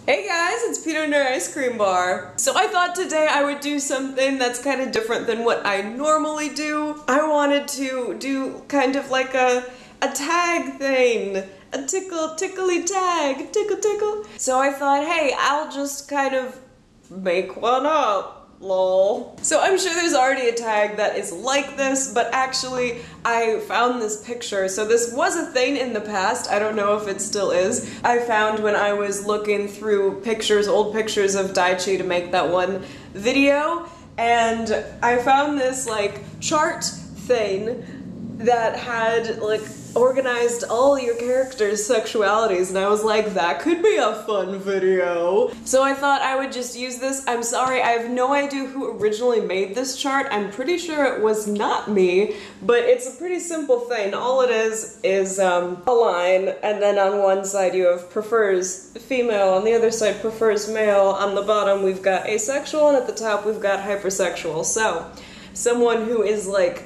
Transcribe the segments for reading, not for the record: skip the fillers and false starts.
Hey guys, it's Peanut and Her Ice Cream Bar. So I thought today I would do something that's kind of different than what I normally do. I wanted to do kind of like a tag thing. A tickly tag, tickle. So I thought, hey, I'll just kind of make one up. Lol. So I'm sure there's already a tag that is like this, but actually I found this picture. So this was a thing in the past. I don't know if it still is. I found when I was looking through pictures, old pictures of Daichi to make that one video, and I found this like chart thing that had like organized all your characters' sexualities, and I was like, that could be a fun video. So I thought I would just use this. I'm sorry, I have no idea who originally made this chart. I'm pretty sure it was not me, but it's a pretty simple thing. All it is a line, and then on one side you have prefers female, on the other side prefers male, on the bottom we've got asexual, and at the top we've got hypersexual. So someone who is like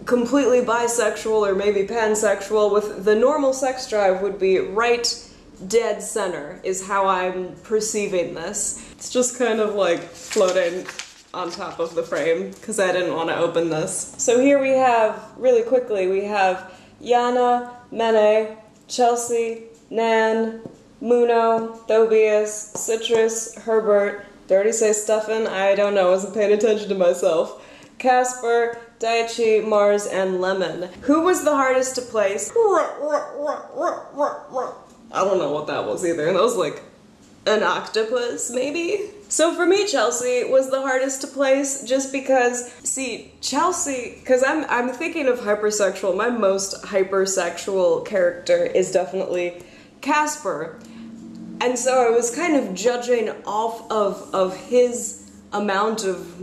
completely bisexual or maybe pansexual with the normal sex drive would be right dead center, is how I'm perceiving this. It's just kind of like floating on top of the frame because I didn't want to open this. So here we have, really quickly, we have Yana, Mene, Chelsea, Nan, Muno, Tobias, Citrus, Herbert, did I already say Stefan? I don't know, I wasn't paying attention to myself. Casper, Daichi, Mars, and Lemon. Who was the hardest to place? I don't know what that was either. That was like an octopus, maybe? So for me, Chelsea was the hardest to place just because, see, Chelsea, because I'm thinking of hypersexual, my most hypersexual character is definitely Casper. And so I was kind of judging off of his amount of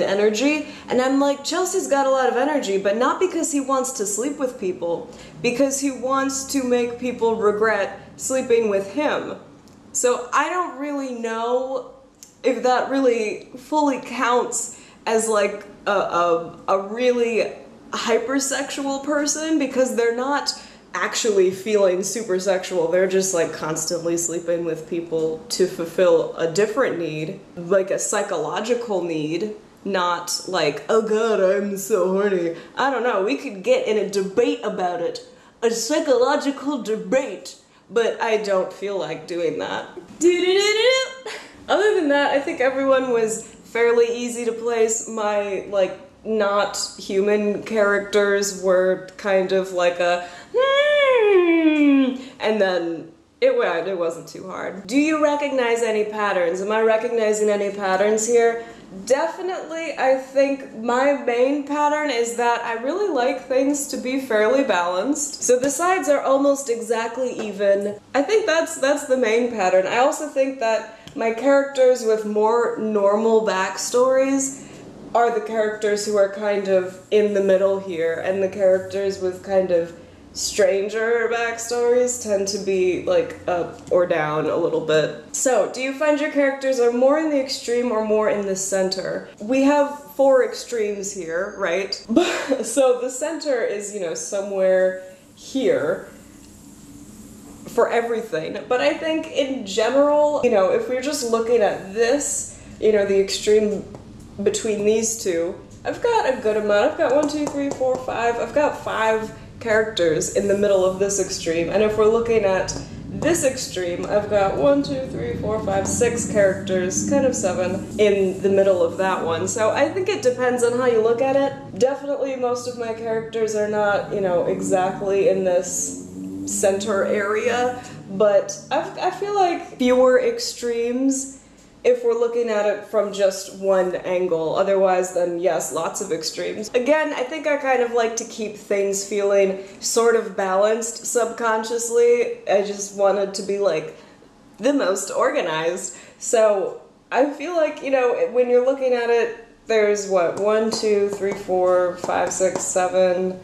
energy, and I'm like, Chelsea's got a lot of energy, but not because he wants to sleep with people, because he wants to make people regret sleeping with him. So I don't really know if that really fully counts as like a really hypersexual person, because they're not actually feeling super sexual, they're just like constantly sleeping with people to fulfill a different need, like a psychological need, not like, oh god, I'm so horny. I don't know, we could get in a debate about it, a psychological debate, but I don't feel like doing that. Other than that, I think everyone was fairly easy to place. My like not human characters were kind of like a and then it wasn't too hard. Do you recognize any patterns? Am I recognizing any patterns here? Definitely, I think my main pattern is that I really like things to be fairly balanced. So the sides are almost exactly even. I think that's the main pattern. I also think that my characters with more normal backstories are the characters who are kind of in the middle here, and the characters with kind of stranger backstories tend to be like up or down a little bit. So, do you find your characters are more in the extreme or more in the center? We have 4 extremes here, right? So the center is, you know, somewhere here for everything. But I think in general, you know, if we're just looking at this, you know, the extreme between these two, I've got a good amount. I've got 1, 2, 3, 4, 5. I've got 5 characters in the middle of this extreme. And if we're looking at this extreme, I've got 1, 2, 3, 4, 5, 6 characters, kind of 7, in the middle of that one. So I think it depends on how you look at it. Definitely most of my characters are not, you know, exactly in this center area, but I feel like fewer extremes if we're looking at it from just one angle. Otherwise, then yes, lots of extremes. Again, I think I kind of like to keep things feeling sort of balanced subconsciously. I just wanted to be like the most organized. So I feel like, you know, when you're looking at it, there's what, 1, 2, 3, 4, 5, 6, 7,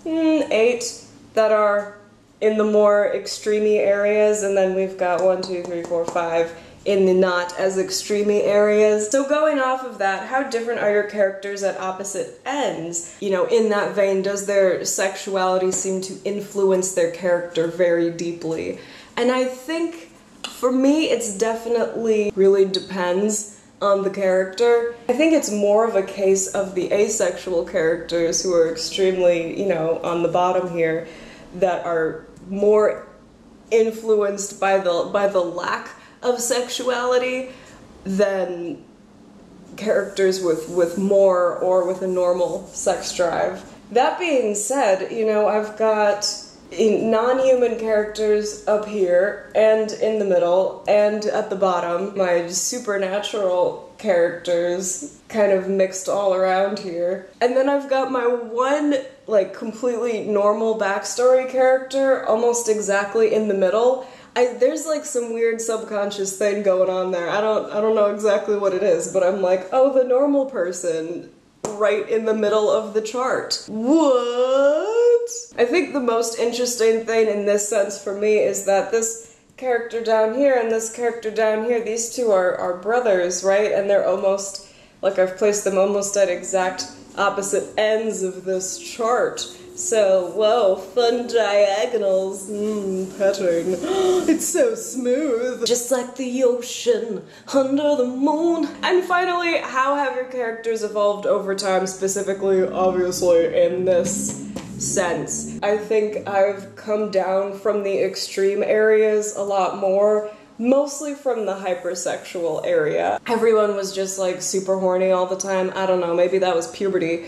8 that are in the more extreme-y areas, and then we've got 1, 2, 3, 4, 5 in the not as extreme-y areas. So going off of that, how different are your characters at opposite ends? You know, in that vein, does their sexuality seem to influence their character very deeply? And I think For me, it's definitely really depends on the character. I think it's more of a case of the asexual characters who are extremely, you know, on the bottom here, that are more influenced by the lack of sexuality than characters with more or with a normal sex drive. That being said, you know, I've got non-human characters up here and in the middle and at the bottom. My supernatural characters kind of mixed all around here. And then I've got my one, like, completely normal backstory character almost exactly in the middle. There's like some weird subconscious thing going on there. I don't know exactly what it is, but I'm like, oh, the normal person right in the middle of the chart. What? I think the most interesting thing in this sense for me is that this character down here and this character down here, these two are brothers, right? And they're almost, like, I've placed them almost at exact opposite ends of this chart. So, whoa, fun diagonals. Petting. It's so smooth. Just like the ocean under the moon. And finally, how have your characters evolved over time, specifically, obviously, in this sense? I think I've come down from the extreme areas a lot more, mostly from the hypersexual area. Everyone was just like super horny all the time. I don't know, maybe that was puberty.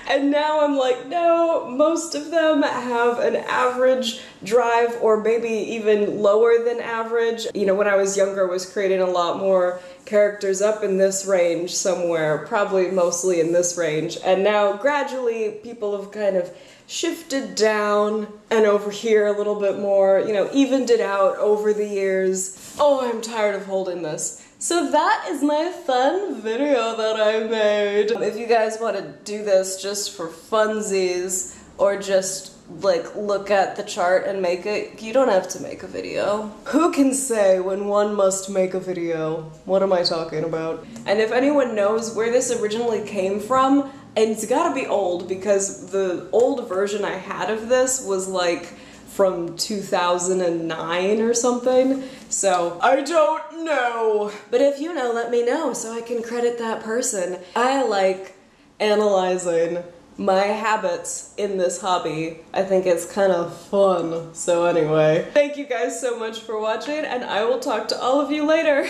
And now I'm like, no, most of them have an average drive or maybe even lower than average. You know, when I was younger, I was creating a lot more characters up in this range somewhere, probably mostly in this range. And now gradually people have kind of shifted down and over here a little bit more, you know, evened it out over the years. Oh, I'm tired of holding this. So that is my fun video that I made. If you guys want to do this just for funsies or just like look at the chart and make it, you don't have to make a video. Who can say when one must make a video? What am I talking about? And if anyone knows where this originally came from, and it's gotta be old because the old version I had of this was like from 2009 or something, so I don't know. But if you know, let me know so I can credit that person. I like analyzing my habits in this hobby. I think it's kind of fun. So anyway, thank you guys so much for watching, and I will talk to all of you later.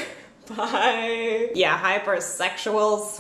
Bye. Yeah, hypersexuals.